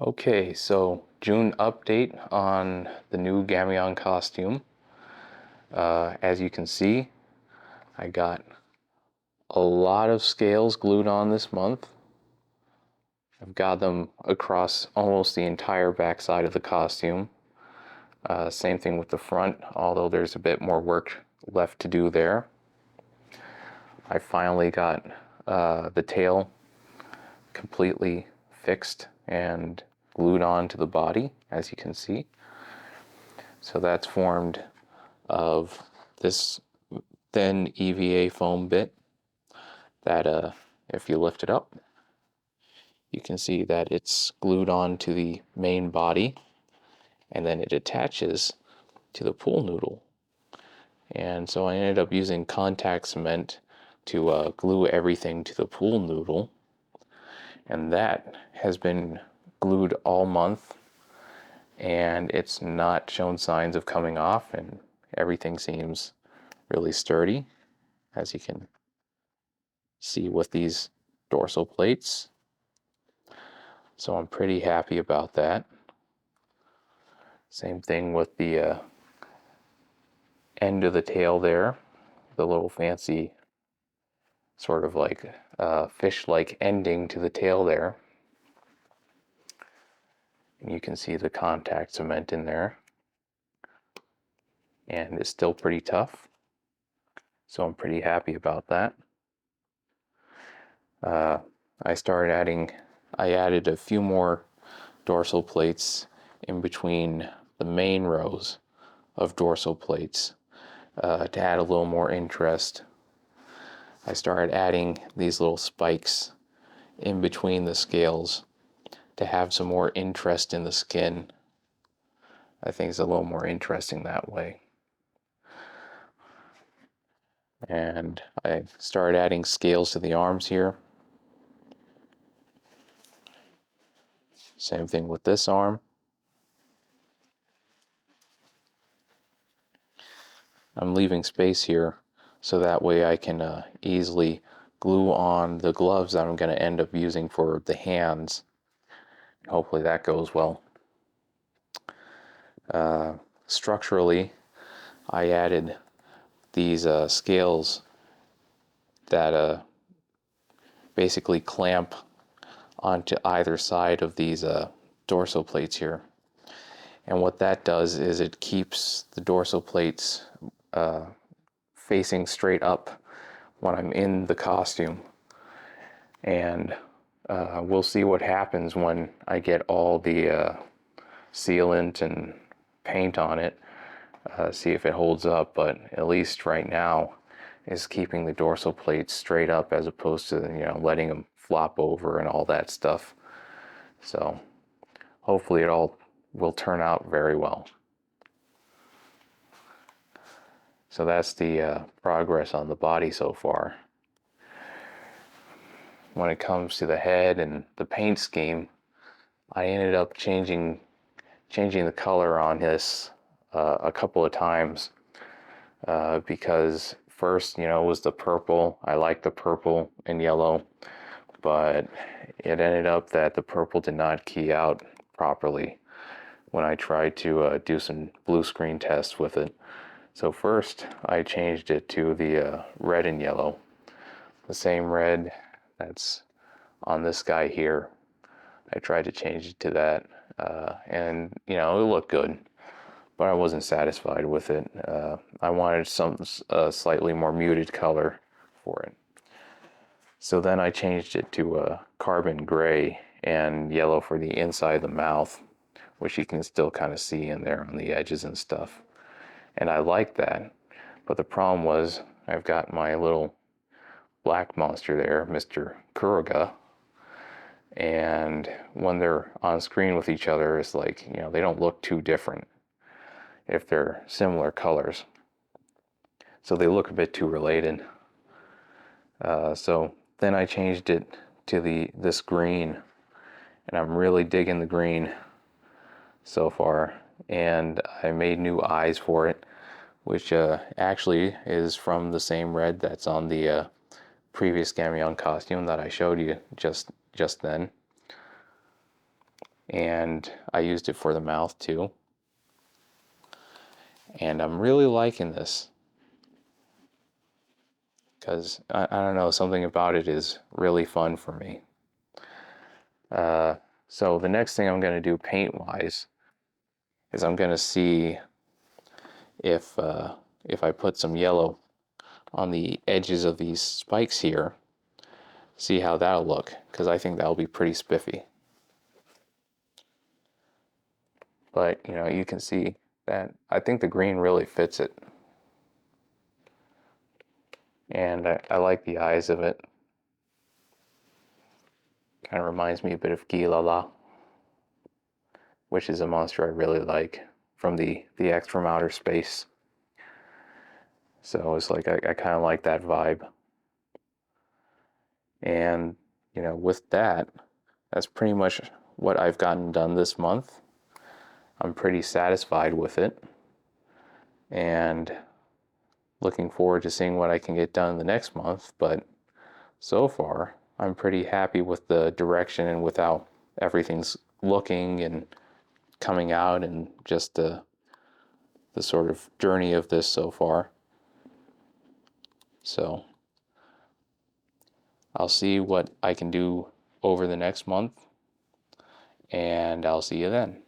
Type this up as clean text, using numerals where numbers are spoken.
Okay, so June update on the new Gamaeyong costume. As you can see, I got a lot of scales glued on this month. I've got them across almost the entire backside of the costume. Same thing with the front, although there's a bit more work left to do there. I finally got the tail completely fixed and glued on to the body, as you can see. So that's formed of this thin EVA foam bit that if you lift it up, you can see that it's glued on to the main body, and then it attaches to the pool noodle. And so I ended up using contact cement to glue everything to the pool noodle, and that has been glued all month, and it's not shown signs of coming off, and everything seems really sturdy, as you can see with these dorsal plates. So I'm pretty happy about that. Same thing with the end of the tail there, the little fancy sort of like fish-like ending to the tail there. And you can see the contact cement in there, and it's still pretty tough, so I'm pretty happy about that. I added a few more dorsal plates in between the main rows of dorsal plates to add a little more interest. I started adding these little spikes in between the scales to have some more interest in the skin. I think it's a little more interesting that way. And I started adding scales to the arms here. Same thing with this arm. I'm leaving space here so that way I can easily glue on the gloves that I'm going to end up using for the hands. Hopefully that goes well. Structurally, I added these scales that basically clamp onto either side of these dorsal plates here. And what that does is it keeps the dorsal plates facing straight up when I'm in the costume. And we'll see what happens when I get all the sealant and paint on it, see if it holds up. But at least right now is keeping the dorsal plates straight up as opposed to, letting them flop over and all that stuff. So hopefully it all will turn out very well. So that's the progress on the body so far. When it comes to the head and the paint scheme, I ended up changing the color on this a couple of times because first, it was the purple. I liked the purple and yellow, but it ended up that the purple did not key out properly when I tried to do some blue screen tests with it. So first I changed it to the red and yellow, the same red that's on this guy here. I tried to change it to that, and it looked good, but I wasn't satisfied with it. I wanted some slightly more muted color for it. So then I changed it to carbon gray and yellow for the inside of the mouth, which you can still kind of see in there on the edges and stuff. And I like that, but the problem was I've got my little black monster there, Mr. Kuroga, and when they're on screen with each other, it's like, they don't look too different if they're similar colors. So they look a bit too related. So then I changed it to this green, and I'm really digging the green so far. And I made new eyes for it, which actually is from the same red that's on the previous Gamaeyong costume that I showed you just then. and I used it for the mouth too. And I'm really liking this because I don't know, something about it is really fun for me. So the next thing I'm going to do paint-wise is I'm going to see if I put some yellow on the edges of these spikes here, see how that'll look, because I think that'll be pretty spiffy. But, you know, you can see that I think the green really fits it. And I like the eyes of it. Kind of reminds me a bit of Gilala, which is a monster I really like from the X from Outer Space. So it's like I kind of like that vibe. And, you know, with that, that's pretty much what I've gotten done this month. I'm pretty satisfied with it. And looking forward to seeing what I can get done the next month. But so far, I'm pretty happy with the direction and with how everything's looking and coming out, and just the sort of journey of this so far. So I'll see what I can do over the next month, and I'll see you then.